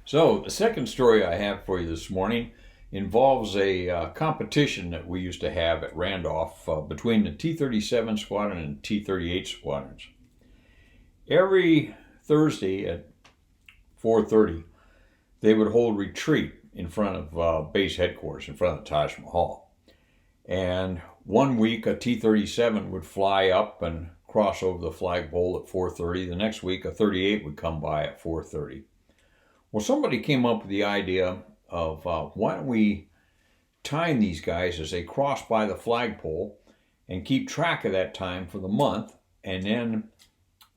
So, the second story I have for you this morning involves a competition that we used to have at Randolph between the T-37 Squadron and T-38 Squadrons. Every Thursday at 4:30, they would hold retreat in front of base headquarters, in front of the Taj Mahal. And one week, a T-37 would fly up and cross over the flagpole at 4:30. The next week, a 38 would come by at 4:30. Well, somebody came up with the idea of why don't we time these guys as they cross by the flagpole and keep track of that time for the month, and then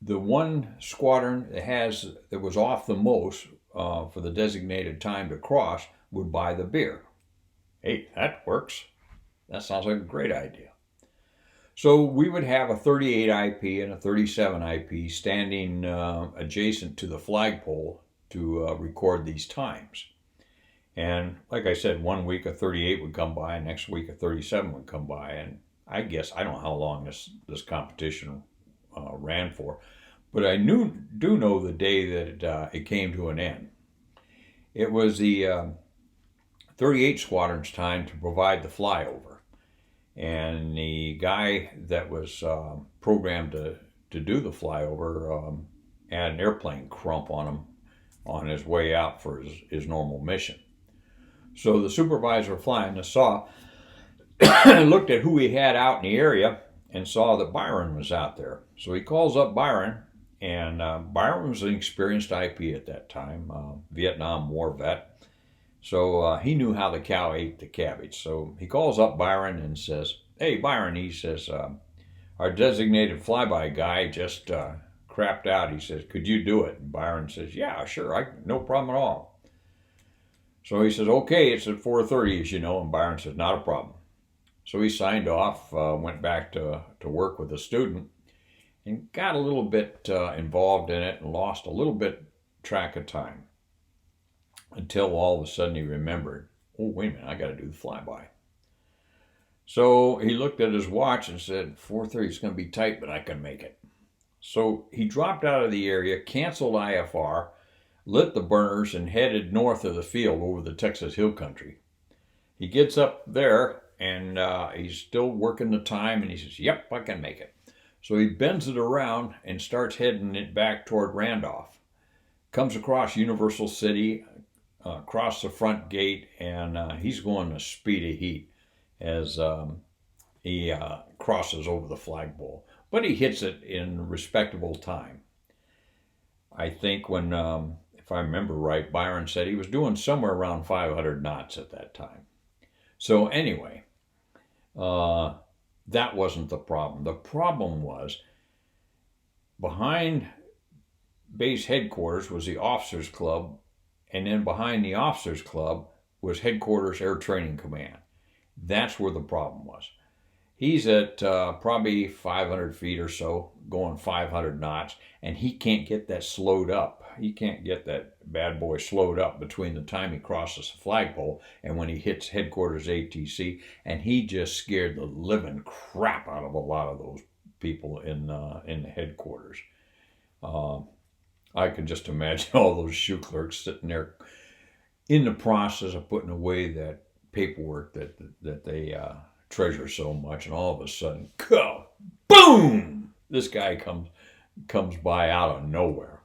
the one squadron that was off the most for the designated time to cross would buy the beer. Hey, that works. That sounds like a great idea. So we would have a 38 IP and a 37 IP standing adjacent to the flagpole to record these times. And like I said, one week a 38 would come by, and next week a 37 would come by. And I don't know how long this competition ran for, but I do know the day that it came to an end. It was the 38 Squadron's time to provide the flyover. And the guy that was programmed to do the flyover had an airplane crump on him on his way out for his normal mission. So the supervisor flying saw, looked at who he had out in the area and saw that Byron was out there. So he calls up Byron, and Byron was an experienced IP at that time, Vietnam War vet. So he knew how the cow ate the cabbage. So he calls up Byron and says, "Hey, Byron," he says, "our designated flyby guy just crapped out." He says, "Could you do it?" And Byron says, "Yeah, sure, no problem at all." So he says, "Okay, it's at 4:30, as you know," and Byron says, "Not a problem." So he signed off, went back to work with the student, and got a little bit involved in it and lost a little bit track of time until all of a sudden he remembered, "Oh, wait a minute, I got to do the flyby." So he looked at his watch and said, 4:30 is going to be tight, but I can make it. So he dropped out of the area, canceled IFR, lit the burners, and headed north of the field over the Texas Hill Country. He gets up there, and he's still working the time, and he says, "Yep, I can make it." So he bends it around and starts heading it back toward Randolph. Comes across Universal City, across the front gate, and he's going the speed of heat as he crosses over the flagpole. But he hits it in respectable time. I think when, if I remember right, Byron said he was doing somewhere around 500 knots at that time. So anyway, that wasn't the problem. The problem was behind base headquarters was the officers club, and then behind the officers club was headquarters air training command. That's where the problem was. He's at probably 500 feet or so, going 500 knots, and he can't get that slowed up. He can't get that bad boy slowed up between the time he crosses the flagpole and when he hits headquarters ATC, and he just scared the living crap out of a lot of those people in the headquarters. I can just imagine all those shoe clerks sitting there in the process of putting away that paperwork that they treasure so much, and all of a sudden, boom! This guy comes by out of nowhere.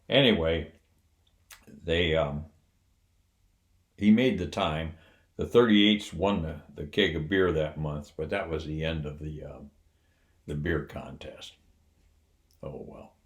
Anyway, he made the time. The 38s won the keg of beer that month, but that was the end of the beer contest. Oh well.